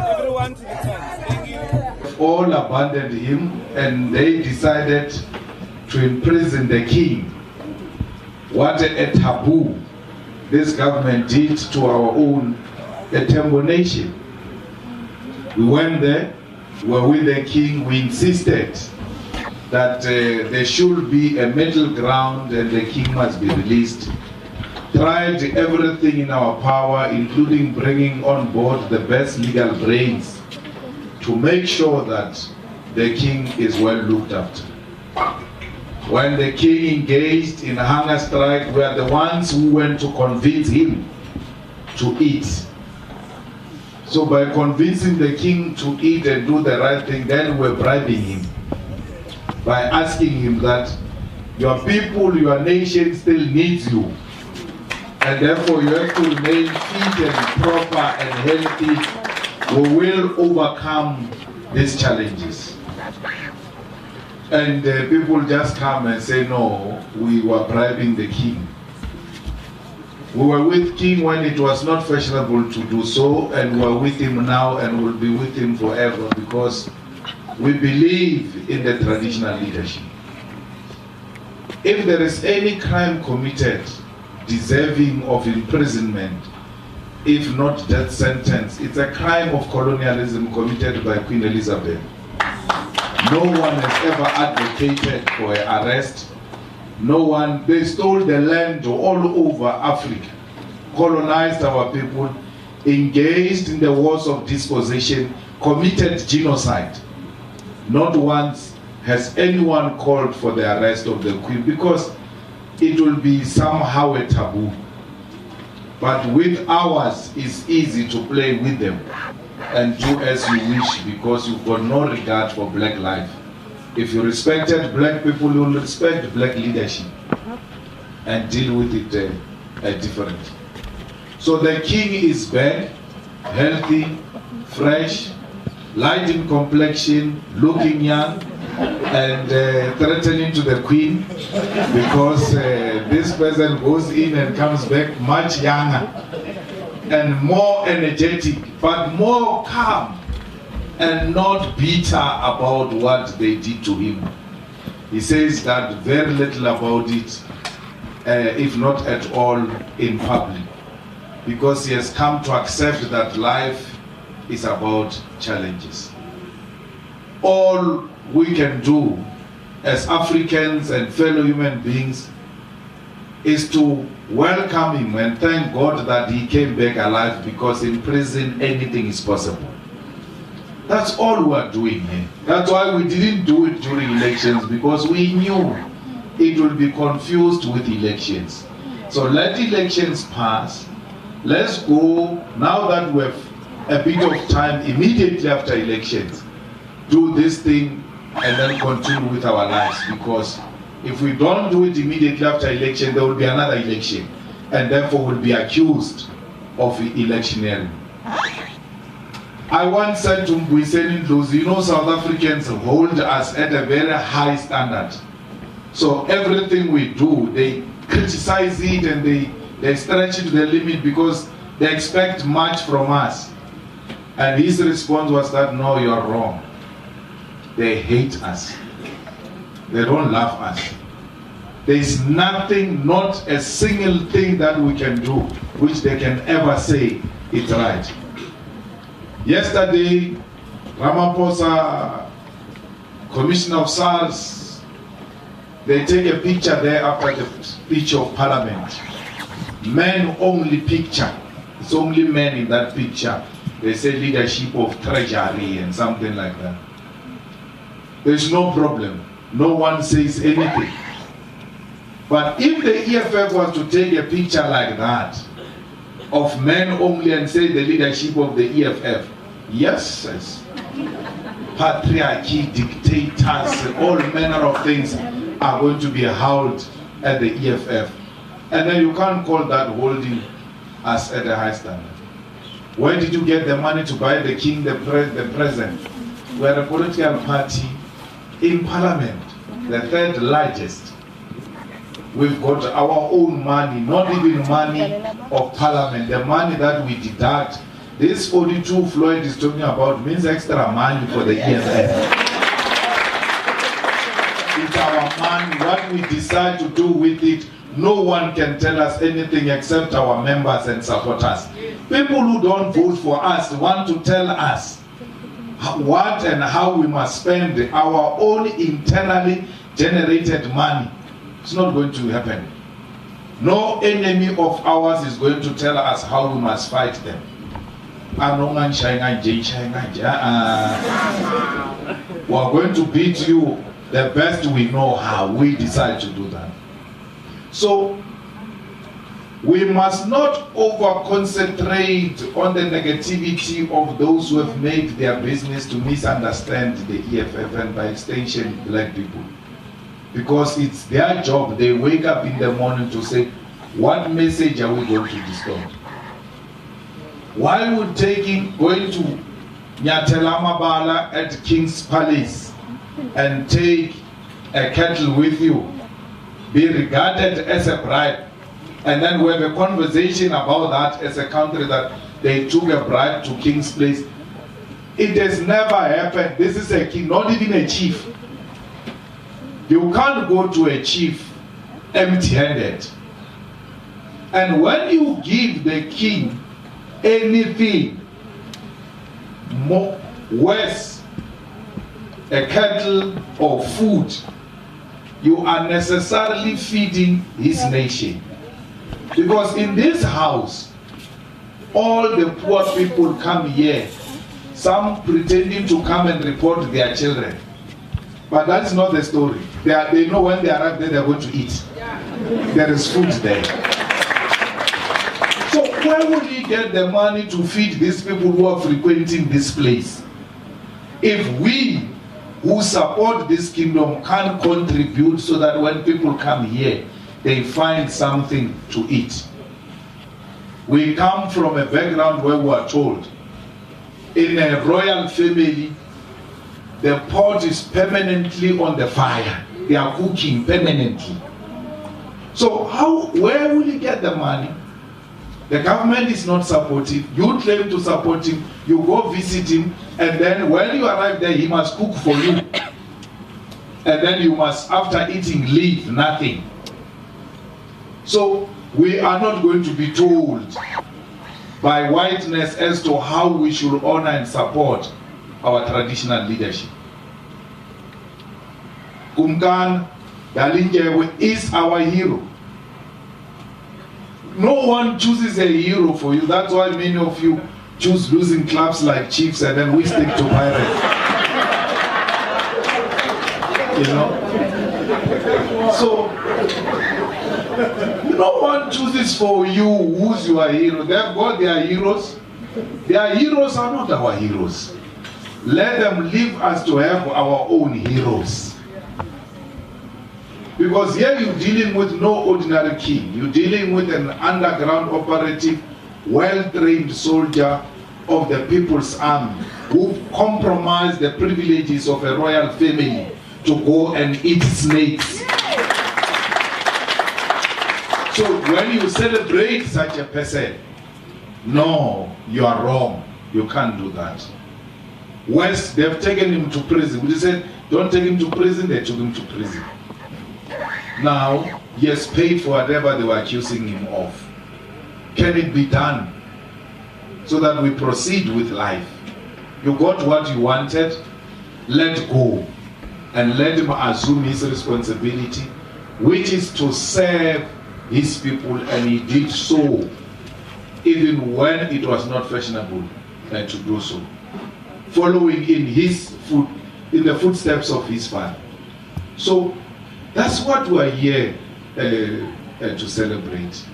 Everyone to the front. Thank you. All abandoned him and they decided to imprison the king. What a taboo this government did to our own Tembo nation. We went there, we were with the king, we insisted that there should be a middle ground and the king must be released. Tried everything in our power, including bringing on board the best legal brains to make sure that the king is well looked after. When the king engaged in a hunger strike, we are the ones who went to convince him to eat. So by convincing the king to eat and do the right thing, then we're bribing him by asking him that your people, your nation still needs you. And therefore you have to remain fit and proper and healthy. We will overcome these challenges. And people just come and say, no, we were bribing the king. We were with king when it was not fashionable to do so, and we're with him now and will be with him forever because we believe in the traditional leadership. If there is any crime committed deserving of imprisonment, if not death sentence, it's a crime of colonialism committed by Queen Elizabeth. No one has ever advocated for an arrest. No one, they stole the land all over Africa, colonized our people, engaged in the wars of dispossession, committed genocide. Not once has anyone called for the arrest of the Queen because it will be somehow a taboo. But with ours, it's easy to play with them and do as you wish because you've got no regard for black life. If you respected black people, you will respect black leadership and deal with it differently. So the king is back, healthy, fresh, light in complexion, looking young, and threatening to the queen because this person goes in and comes back much younger and more energetic, but more calm and not bitter about what they did to him. He says that very little about it, if not at all, in public, because he has come to accept that life is about challenges. All we can do as Africans and fellow human beings is to welcome him and thank God that he came back alive, because in prison anything is possible. That's all we are doing here. That's why we didn't do it during elections, because we knew it will be confused with elections. So let elections pass. Let's go, now that we have a bit of time immediately after elections, do this thing and then continue with our lives, because if we don't do it immediately after election, there will be another election, and therefore will be accused of electioneering. I once said to Mbuyiseni Ndlozi, you know, South Africans hold us at a very high standard. So everything we do, they criticize it and they stretch it to the limit because they expect much from us. And his response was that, no, you're wrong. They hate us. They don't love us. There is nothing, not a single thing that we can do which they can ever say it's right. Yesterday, Ramaphosa, Commissioner of SARS, they take a picture there after the speech of Parliament. Men only picture. It's only men in that picture. They say leadership of treasury and something like that. There's no problem. No one says anything. But if the EFF was to take a picture like that, of men only, and say the leadership of the EFF, yes, patriarchy, dictators, all manner of things are going to be held at the EFF. And then you can't call that holding us at a high standard. Where did you get the money to buy the king, the president? We're a political party in parliament, the third largest. We've got our own money, not even money of parliament, the money that we deduct. This 42 Floyd is talking about means extra money for the EFF. It's our money. What we decide to do with it, no one can tell us anything except our members and supporters. People who don't vote for us want to tell us what and how we must spend our own internally generated money. It's not going to happen. No enemy of ours is going to tell us how we must fight them. We're going to beat you the best we know how. We decide to do that. So we must not over-concentrate on the negativity of those who have made their business to misunderstand the EFF and by extension black people. Because it's their job. They wake up in the morning to say, what message are we going to distort? While we're going to Nyatelamabala at King's Palace and take a cattle with you, be regarded as a bribe, and then we have a conversation about that as a country that they took a bribe to King's Place. It has never happened. This is a king, not even a chief. You can't go to a chief empty-handed. And when you give the king anything more, worse, a cattle or food, you are necessarily feeding his nation. Because in this house, all the poor people come here, some pretending to come and report their children. But that's not the story. They know when they arrive there, they're going to eat. There is food there. So where would he get the money to feed these people who are frequenting this place? If we who support this kingdom can't contribute so that when people come here, they find something to eat. We come from a background where we are told, in a royal family, the pot is permanently on the fire. They are cooking permanently. So where will you get the money? The government is not supportive. You claim to support him. You go visit him. And then when you arrive there, he must cook for you. And then you must, after eating, leave nothing. So we are not going to be told by whiteness as to how we should honor and support our traditional leadership. Kingdalindyebo is our hero. No one chooses a hero for you. That's why many of you choose losing clubs like Chiefs and then we stick to Pirates. You know? So, no one chooses for you who's your hero. They've got their heroes. Their heroes are not our heroes. Let them leave us to have our own heroes. Because here you're dealing with no ordinary king. You're dealing with an underground operative, well-trained soldier of the People's Army who compromised the privileges of a royal family to go and eat snakes. So when you celebrate such a person, no, you are wrong. You can't do that. Once they've taken him to prison, we said, don't take him to prison, they took him to prison. Now, he has paid for whatever they were accusing him of. Can it be done so that we proceed with life? You got what you wanted, let go and let him assume his responsibility, which is to serve his people, and he did so even when it was not fashionable to do so, following in the footsteps of his father. So that's what we're here to celebrate.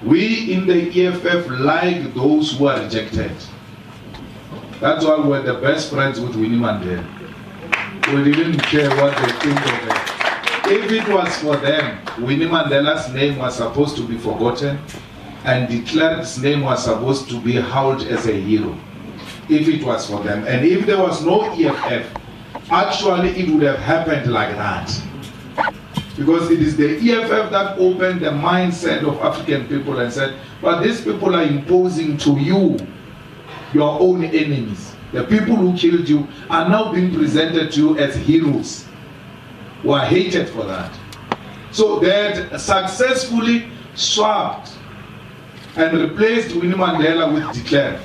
We in the EFF like those who are rejected. That's why we're the best friends with Winnie Mandela. We didn't care what they think of it. If it was for them, Winnie Mandela's name was supposed to be forgotten and de Klerk's name was supposed to be hailed as a hero. If it was for them. And if there was no EFF, actually it would have happened like that. Because it is the EFF that opened the mindset of African people and said, but these people are imposing to you your own enemies. The people who killed you are now being presented to you as heroes who are hated for that. So they had successfully swapped and replaced Winnie Mandela with de Klerk.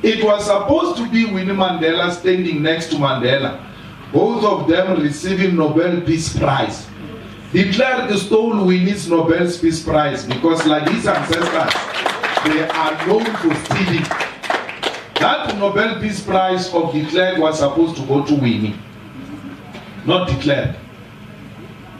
It was supposed to be Winnie Mandela standing next to Mandela, both of them receiving Nobel Peace Prize. De Klerk stole Winnie's Nobel Peace Prize because, like his ancestors, they are known for stealing. That Nobel Peace Prize of de Klerk was supposed to go to Winnie, not de Klerk.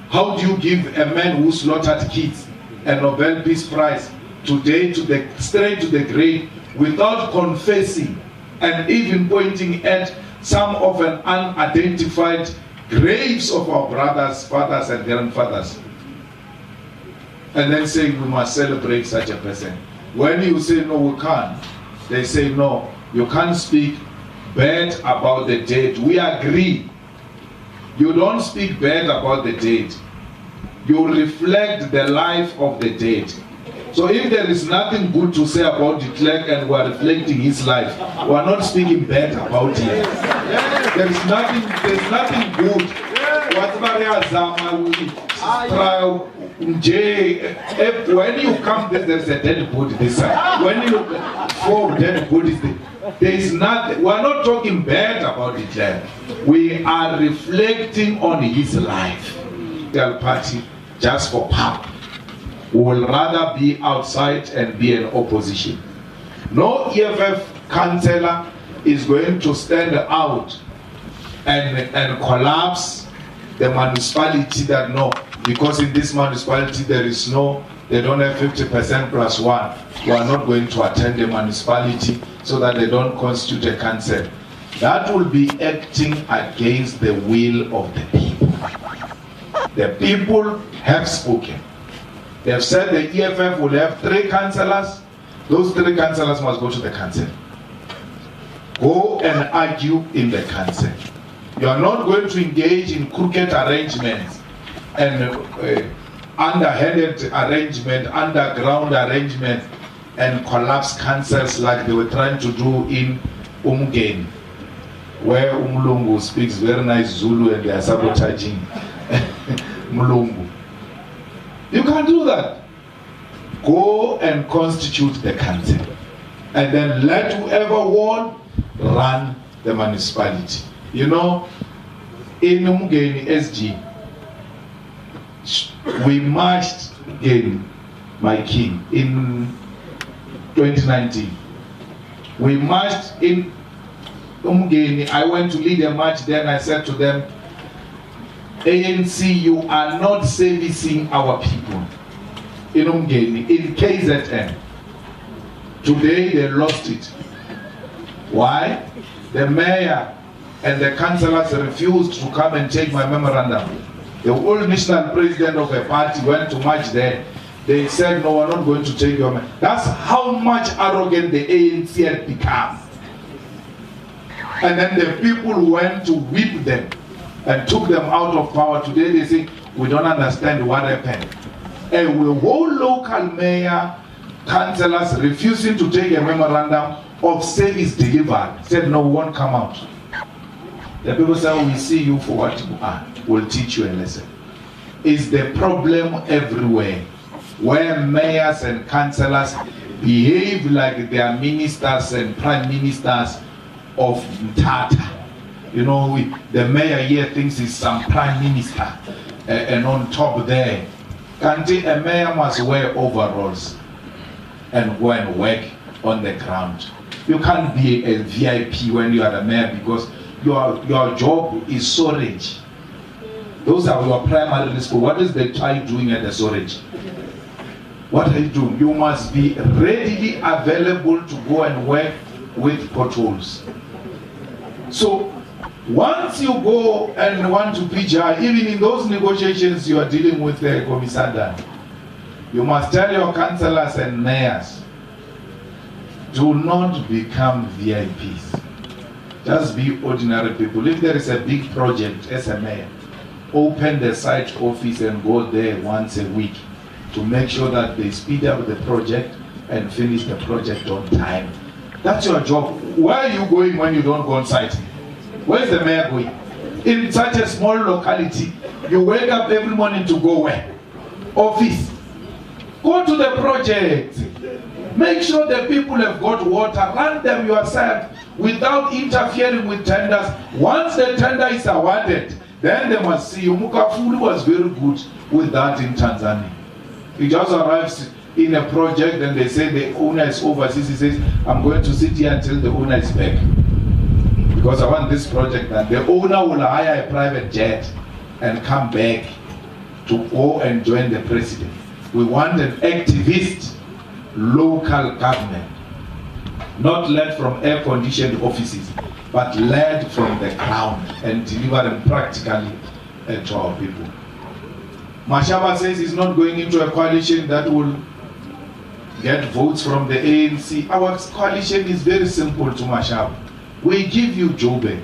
How do you give a man who slaughtered kids a Nobel Peace Prize today straight to the grave without confessing and even pointing at some of an unidentified graves of our brothers, fathers and grandfathers, and then saying we must celebrate such a person? When you say no, we can't, they say no, you can't speak bad about the dead. We agree. You don't speak bad about the dead. You reflect the life of the dead. So if there is nothing good to say about de Klerk and we are reflecting his life, we are not speaking bad about him. There's nothing good. When you come, there's a dead body this side. When you look 4 dead bodies, there is nothing. We are not talking bad about de Klerk. We are reflecting on his life. The party just for power. We will rather be outside and be in opposition. No EFF councillor is going to stand out and collapse the municipality that no, because in this municipality they don't have 50% plus 1. We are not going to attend the municipality so that they don't constitute a council. That will be acting against the will of the people. The people have spoken. They have said the EFF will have 3 councillors. Those 3 councillors must go to the council. Go and argue in the council. You are not going to engage in crooked arrangements and underhanded arrangement, underground arrangement, and collapse councils like they were trying to do in Umgeni, where Umlungu speaks very nice Zulu and they are sabotaging Mlungu. You can't do that. Go and constitute the council and then let whoever won run the municipality. You know, in Umgeni SG, we marched again, my king, in 2019. We marched in Umgeni. I went to lead a march there and I said to them, ANC, you are not servicing our people in Umgeni, in KZN. Today they lost it. Why? The mayor and the councillors refused to come and take my memorandum. The old national president of a party went to march there. They said, no, we're not going to take your memorandum. That's how much arrogant the ANC had become. And then the people went to whip them and took them out of power. Today they say, we don't understand what happened. And the whole local mayor, councillors refusing to take a memorandum of service delivered, said, no, we won't come out. The people say, we see you for what you are. We'll teach you a lesson. It's the problem everywhere, where mayors and councillors behave like they are ministers and prime ministers of Mtata. You know, the mayor here thinks he's some prime minister, and on top there, a mayor must wear overalls. and go and work on the ground. You can't be a VIP when you are a mayor because your job is storage. Those are your primary risk. What is the child doing at the storage? What are you doing? You must be readily available to go and work with potholes. So once you go and want to pitch, even in those negotiations you are dealing with the commissariat, you must tell your councillors and mayors, do not become VIPs. Just be ordinary people. If there is a big project as a mayor, open the site office and go there once a week to make sure that they speed up the project and finish the project on time. That's your job. Where are you going when you don't go on site? Where's the mayor going? In such a small locality, you wake up every morning to go where? Office. Go to the project. Make sure the people have got water. Run them yourself without interfering with tenders. Once the tender is awarded, then they must see you. Mukafuli was very good with that in Tanzania. He just arrives in a project and they say the owner is overseas. He says, I'm going to sit here until the owner is back, because I want this project done. The owner will hire a private jet and come back to go and join the president. We want an activist local government, not led from air-conditioned offices, but led from the ground and delivering practically to our people. Mashaba says he's not going into a coalition that will get votes from the ANC. Our coalition is very simple to Mashaba. We give you Jobe.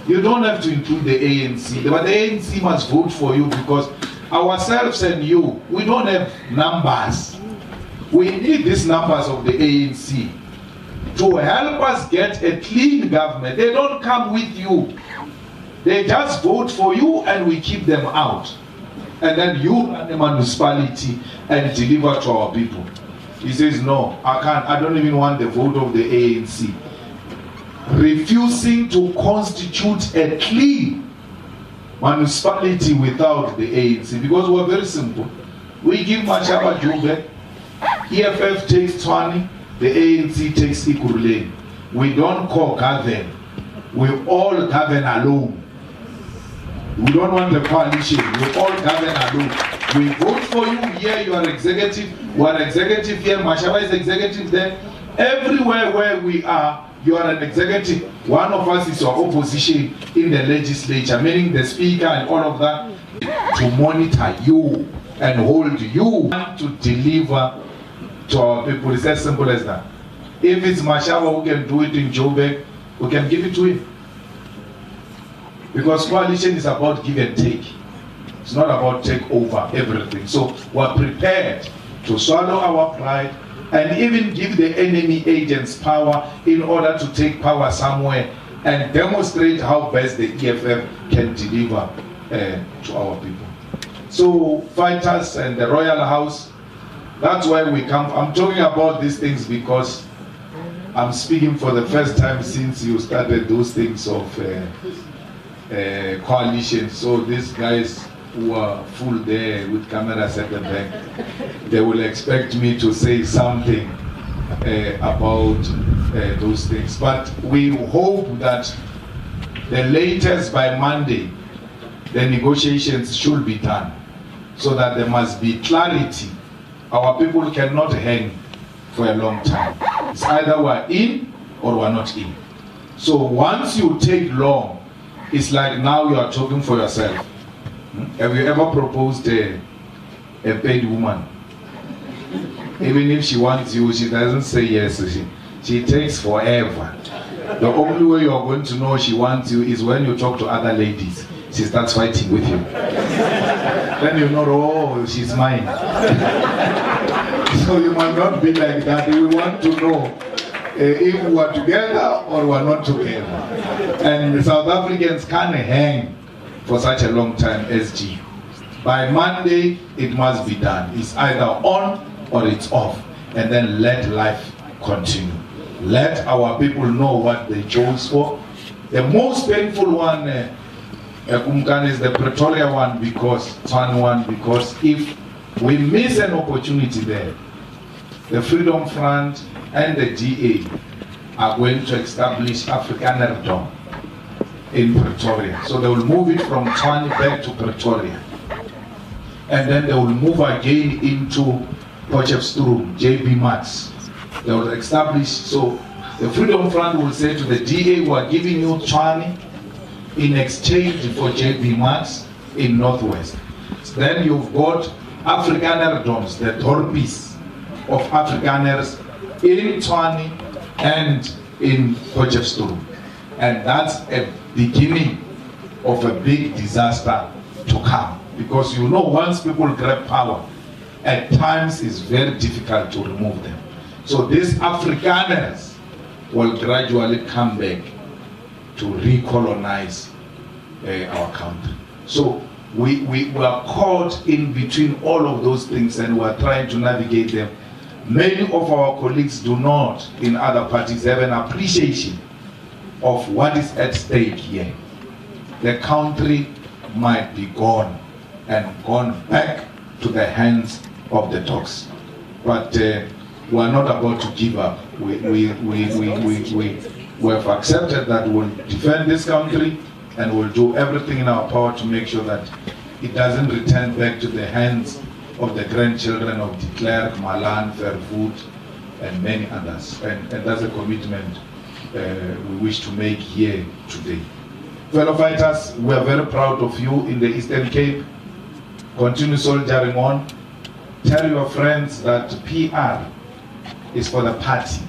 You don't have to include the ANC, but the ANC must vote for you because ourselves and you, we don't have numbers. We need these numbers of the ANC to help us get a clean government. They don't come with you. They just vote for you and we keep them out. And then you run the municipality and deliver to our people. He says, no, I can't. I don't even want the vote of the ANC. Refusing to constitute a clean municipality without the ANC, because we're very simple. We give Mashaba Jube, EFF takes 20, the ANC takes Ikuruleni. We don't co-govern. We all govern alone. We don't want the coalition. We all govern alone. We vote for you here, you are executive. We are executive here, Mashaba is executive there. Everywhere where we are, you are an executive. One of us is your opposition in the legislature, meaning the speaker and all of that, to monitor you and hold you to deliver to our people. It's as simple as that. If it's Mashaba who can do it in Joburg, we can give it to him. Because coalition is about give and take. It's not about take over everything. So we're prepared to swallow our pride and even give the enemy agents power in order to take power somewhere and demonstrate how best the EFF can deliver to our people. So fighters and the Royal House, that's why we come. I'm talking about these things because I'm speaking for the first time since you started those things of coalition. So these guys who are full there with cameras at the back, they will expect me to say something about those things. But we hope that the latest by Monday, the negotiations should be done so that there must be clarity. Our people cannot hang for a long time. It's either we're in or we're not in. So once you take long, it's like now you are talking for yourself. Have you ever proposed a paid woman? Even if she wants you, she doesn't say yes. She takes forever. The only way you are going to know she wants you is when you talk to other ladies. She starts fighting with you. Then you know, oh, she's mine. So you must not be like that. We want to know if we are together or we are not together. And South Africans can't hang for such a long time, SG. By Monday, it must be done. It's either on or it's off. And then let life continue. Let our people know what they chose for. The most painful one, is the Pretoria one, because if we miss an opportunity there, the Freedom Front and the DA are going to establish Afrikanerdom in Pretoria. So they will move it from Tshwane back to Pretoria. And then they will move again into Potchefstroom, JB Mats. They will establish, so the Freedom Front will say to the DA, we are giving you Tshwane in exchange for JB Mats in Northwest. Then you've got Afrikanerdoms, the Torpis of Afrikaners in Tshwane and in Potchefstroom. And that's a beginning of a big disaster to come. Because you know, once people grab power, at times it's very difficult to remove them. So these Afrikaners will gradually come back to recolonize our country. So we are caught in between all of those things, and we are trying to navigate them. Many of our colleagues do not, in other parties, have an appreciation of what is at stake here. The country might be gone and gone back to the hands of the dogs. But we are not about to give up. We have accepted that we'll defend this country and we'll do everything in our power to make sure that it doesn't return back to the hands of the grandchildren of de Klerk, Malan, Verwoerd, and many others. And that's a commitment we wish to make here today. Fellow fighters, we are very proud of you in the Eastern Cape. Continue soldiering on. Tell your friends that PR is for the party.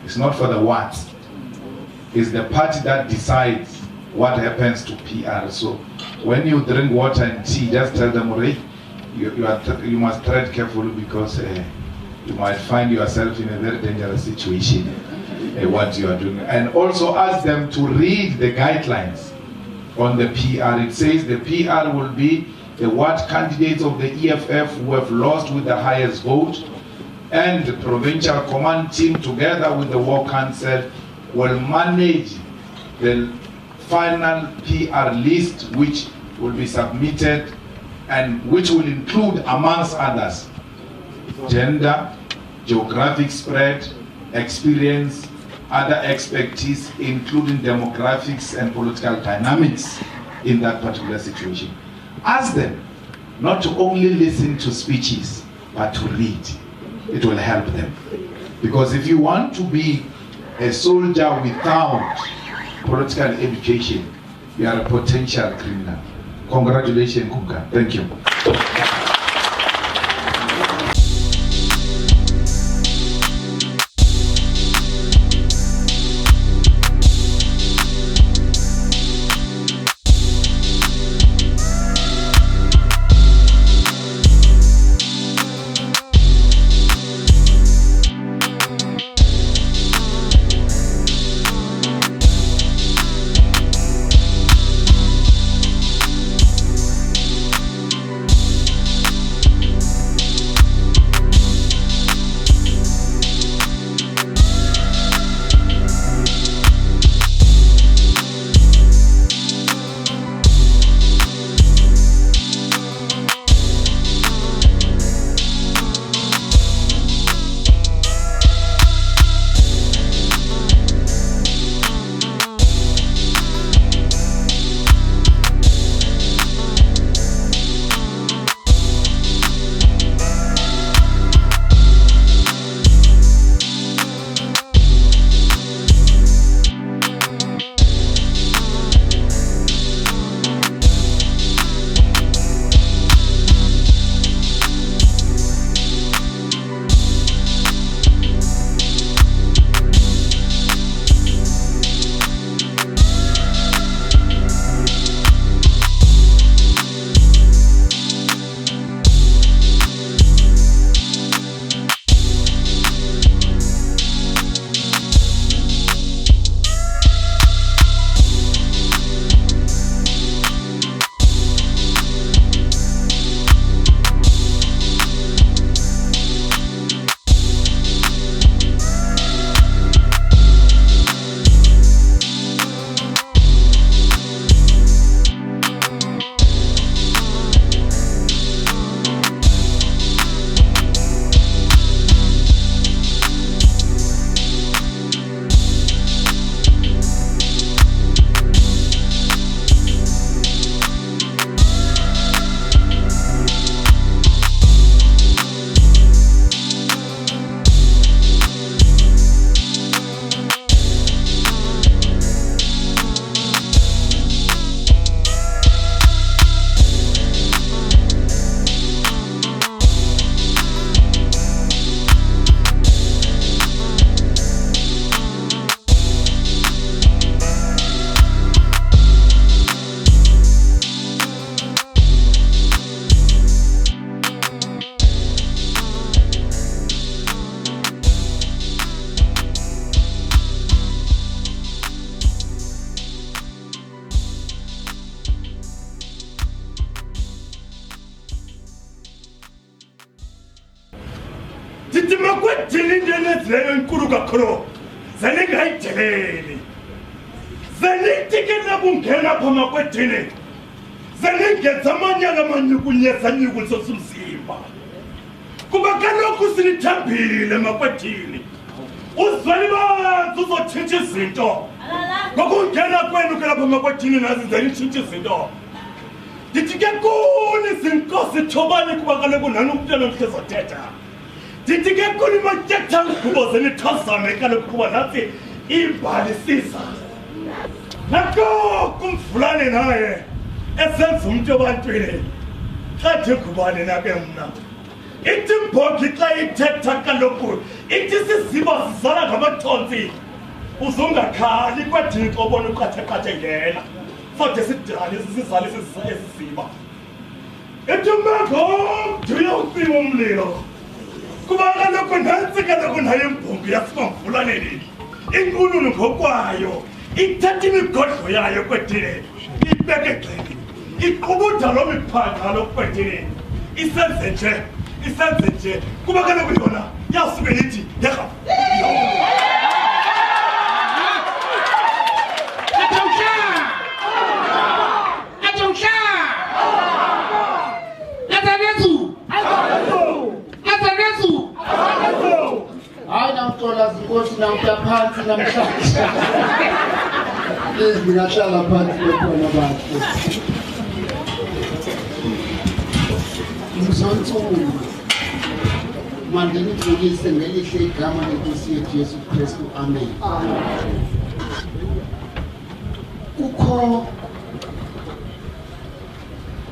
It's not for the what. It's the party that decides what happens to PR. So when you drink water and tea, just tell them, Ray, you must tread carefully, because you might find yourself in a very dangerous situation what you are doing. And also ask them to read the guidelines on the PR. It says the PR will be the what candidates of the EFF who have lost with the highest vote, and the provincial command team together with the war council will manage the final PR list, which will be submitted and which will include, amongst others, gender, geographic spread, experience, other expertise, including demographics and political dynamics in that particular situation. Ask them not to only listen to speeches, but to read. It will help them. Because if you want to be a soldier without political education, you are a potential criminal. Congratulations, Kuka. Thank you. ndithi makwedini into enezileyo enkulu kakhulu zeningayideli zenithi ke nakungena pha makwedini zeningenza amanyala amanyukunyezanyukuliso somzimba kuba kaloku sinithambile makwedini uzweli banzi uzotshintsha izinto ngokungena kwenu ke lapha makwedini nazi zenitshintsha izinto ndithi ke kuni zinkosi thobani kuba kaloku nani umntwana omhle zothetha ndithi ke kuni matyetha ngubo zenithazame kaloku kuba nathi imbalisisa nako kumvulane naye esenza umntu ebantwini xa ndingubani nake mna ithi mbongi xa ithetha kaloku ithi siziba zizala ngamathonsi uzungakhali kwedini xa ubona uqathekathe ngena sode sidali sizizale esiziba ithi mangomntu uyawucima umlilo kuba kaloku nantsi kaloku naye mbongi yasuka mvulaneni inqununu ngokwayo ithatha imigodlo yayo kwedini ibeke egxeni iqubutha loo miphanga lo kwedini isenze nje kuba kaloku yona yasuke lithi yerha hayi namthola zinkosi namhla phansi namhlanje ngingahlala phansi bekhona bakho umsontsulu mandinidlulise ngelihle igama lenkosi yethu Yesu Kristu amen. Kukho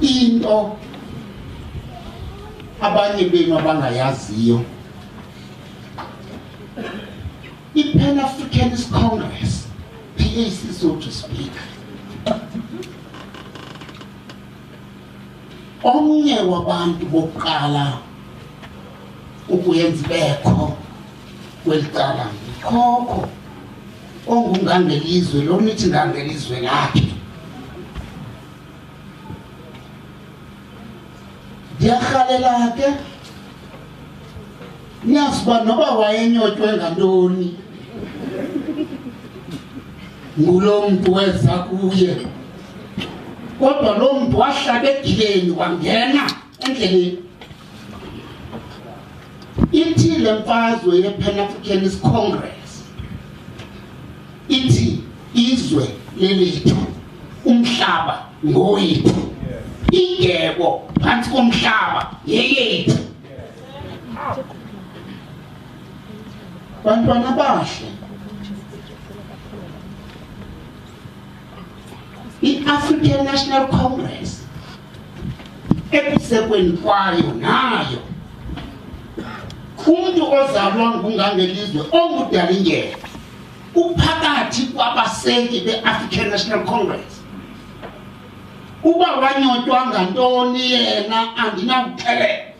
into abanye benu abangayaziyo. Pan-Africanist Congress, PAC so to speak, omnye wabantu bokuqala ukuyenza bekho kwelicala khokho ongungangelizwe lo nithi ngangelizwe lakhe. Ndiyarhalela ke niyasiba noba wayenyotywe ngantoni ngulo mntu weza kuye, kodwa lo mntu wahlala edileni wangena endleleni. Ithi le mfazwe ye-Pan-Africanist Congress ithi izwe lelethu, umhlaba ngowethu, indebo phantsi komhlaba yeyethu. Bantwana bahle, i-African National Congress ekusekweni kwayo nayo umuntu ozalwa ngungangelizwe onguDalindyebo uphakathi kwabaseki be-African National Congress. Uba wanyotywa ngantoni yena andinakuxelela.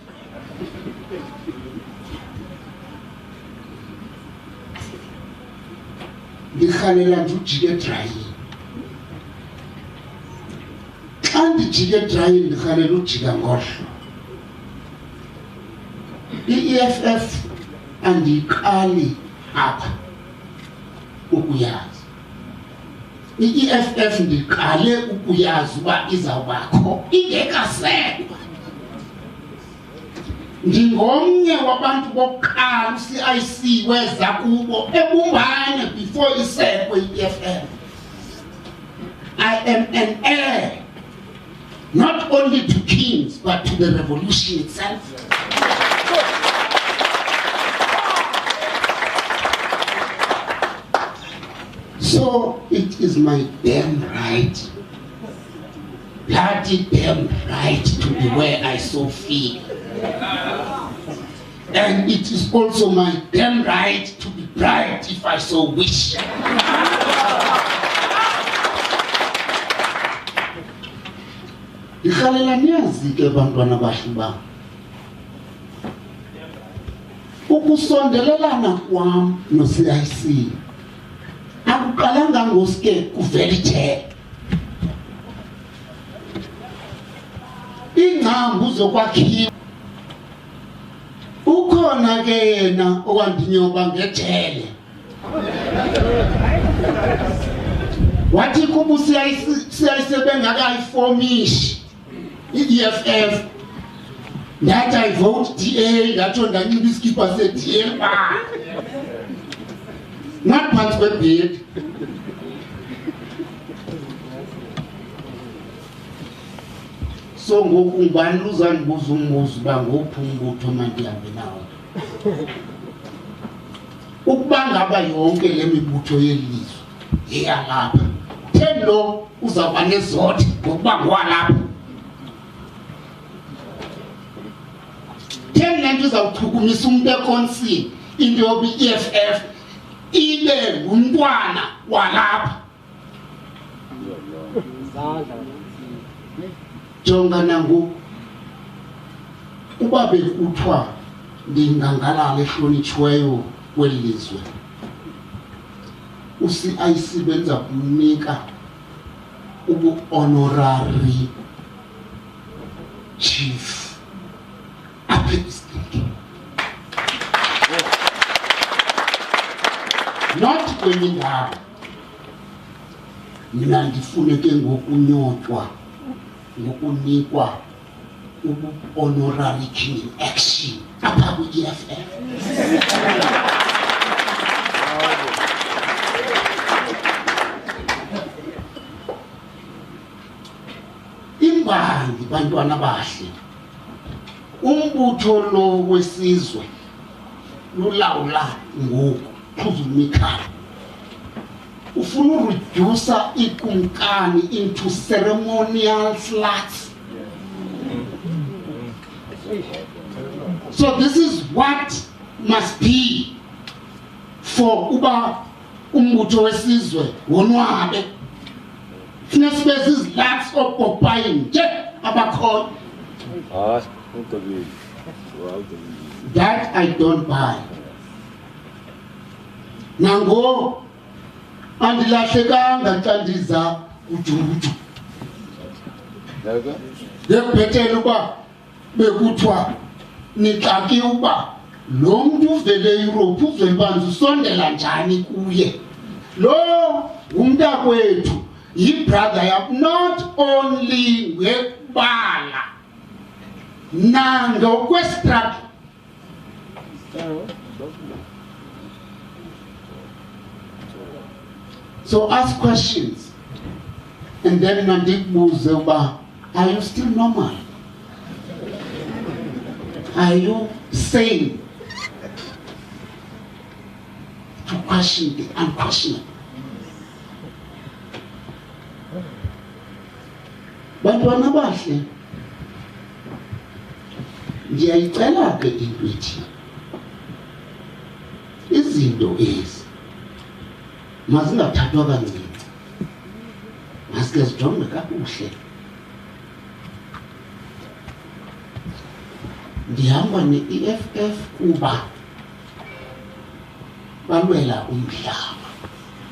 Ndikhalela ndijike edrayini. Xa ndijike edrayini ndikhalela ujika ngohlo. I-EFF andiyiqali apha ukuyazi. I-EFF ndiqale ukuyazi uba izawubakho ingekasekwa. Ndingomnye wabantu bokuqala uCIC weza kubo ebumbane before isekwe i-EFF. I am an heir not only to kings but to the revolution itself. So it is my damn right, bloody damn right to be where I so feel. And it is also my damn right to be bribed if I so wish. Ndikhalela niyazi ke bantwana bahle bam, ukusondelelana kwam no-CIC akuqalanga ngosuke kuvelithe. Iingcambu zokwakhiwa ukho ukhona ke yena okwandinyoba ngejele wathi kuba siyayisebengakayiformishi i-EFF ndathi I vote DA ndatsho ndanxiba iskipa se-DA not phantsi kwebhedi. So ngoku ngubani luzandibuza umbuzo uba ngophi umbutho mandihambe nawo ukuba ngaba yonke le mibutho yelizwe yeyalapha theni lo uzawuba nezothe ngokuba ngowalapha theni le nto izawuchukumisa umntu ekonsini into yoba i-EFF ibe ngumntwana walapha. Jonga nangu uba bekuthiwa ndingangalala ehlonitshiweyo kweli lizwe uCIC benza kumnika ubu-honorary chief apha eDistrict, not kwenye indawo. Mina ndifuneke ngokunyotywa ngokunikwa ubu-honorary king in action apha kwi-EFF. Imbangi bantwana bahle umbutho lo wesizwe lulawula ngoku Xhuzulumikhala ufuna ureducer ikumkani into ceremonial sluts. So this is what must be for uba umbutho wesizwe wonwabe. Funeka sibe zizilats opopayi nje abakhona. That I don't buy. Nango andilahlekanga xa ndiza ujunguju ngekubhethele uba bekuthiwa nixaki uba lo mntu uvele eEurope uzoyibanza usondela njani kuye. Lo ngumntakwethu yi-brother yam not only ngekubala nangokwestruggle. So ask questions and then nandikubuze uba are you still normal? Are you sane to question the unquestionable? Bantwana bahle ndiyayicela ke into ethi izinto ezi mazingathathwa kancinci, masike zijongwe kakuhle. Ndihamba ne-EFF kuba balwela umhlaba,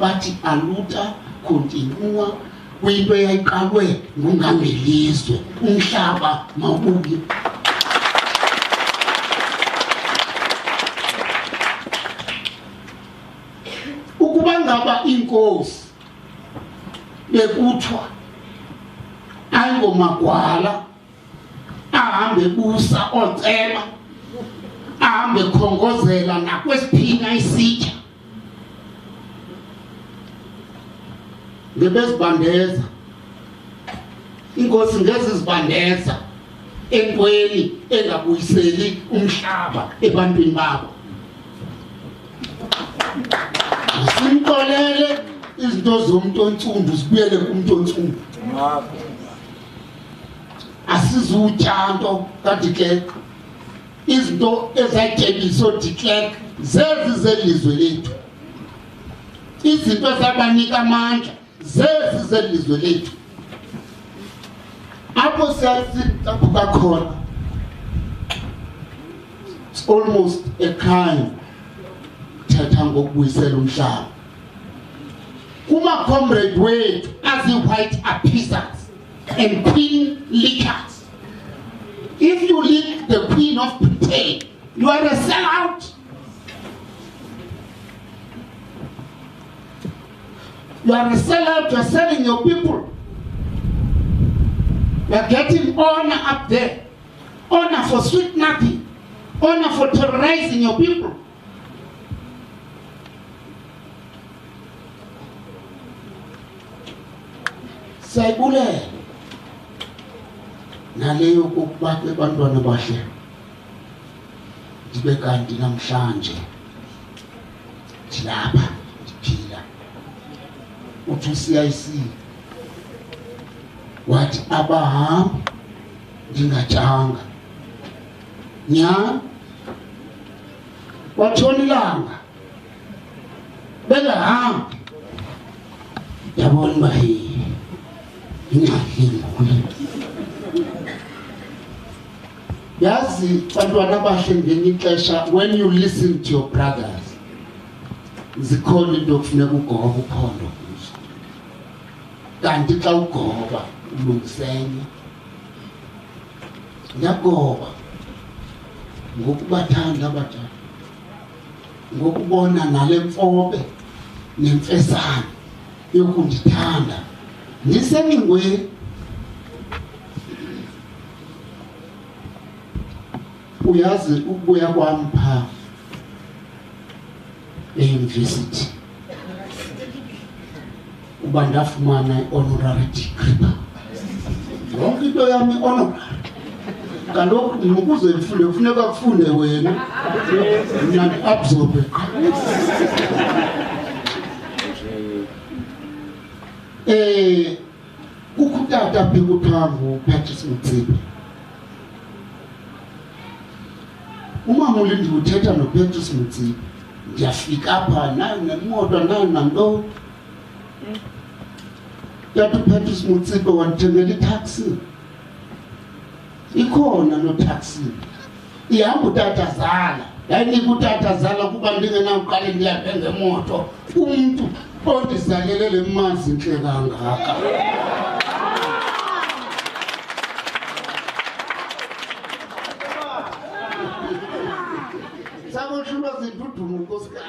bathi aluta continua kwinto eyayiqalwe ngungangelizwe, umhlaba mawubuye. Ukuba ngaba inkosi bekuthiwa ayingomagwala ahambe busa oceba ahambe khongozela nakwesiphina isitya ngebezibandeza, inkosi ngezizibandeza entweni engabuyiseli umhlaba ebantwini babo. Simxolele izinto zomuntu ontsundu zibuyele kumuntu ontsundu. Asizutya nto kaDiklek, izinto ezayityebiso Diklek zezi zelizwe lethu, izinto ezabanika amandla zezi zelizwe lethu. Apho siyazicaphuka khona, it's almost a crime thetha ngokubuyisela umhlaba. Kuma comrade wethu azi-white appeasers and queen lickers. If you lick the Queen of Britain, You are a sellout. You are a sellout. You are selling your people. You are getting honor up there. Honor for sweet nothing. Honor for terrorizing your people. Sayibule naleyo kokubakhe bantwana bahle ndibe kanti namhlanje dilapha ndiphila uthi CIC wathi abahambi ndingatshanga nya watshona ilanga bengahambi yabona uba ingxaki enkulu. Yazi bantwana abahle ngenye ixesha, when you listen to your brothers, zikhona into okufuneka ugoba uphondo kuzo. Kanti xa ugoba ulungisenye. Ndiyagoba ngokubathanda abadala, ngokubona nale mfobe nemfesana yokundithanda ndisengcingweni. Uyazi ukubuya kwami pha e-university uba ndafumana i-honorary degree. Yonke into yami honorary. Kaloku ukuze ndifunde kufuneka kufunde wena, mina ndi-absorbe. Kukho utata apha ekuthiwa nguPatrice Mutsipe. Umama ulindi uthetha noPatrice Mutsipe. Ndiyafika apha nayo nemoto nayo nanto. Tata uPatrice Mutsipe wandithengela itaxi. Ikhona notaxi. Ihamba utatazala. Yayinika utatazala kuba ndingenawuqale ndiyabe ngemoto. Umntu ondizalele le mazi intle kangaka. Sakoshulwa zintudumo nkosikazi.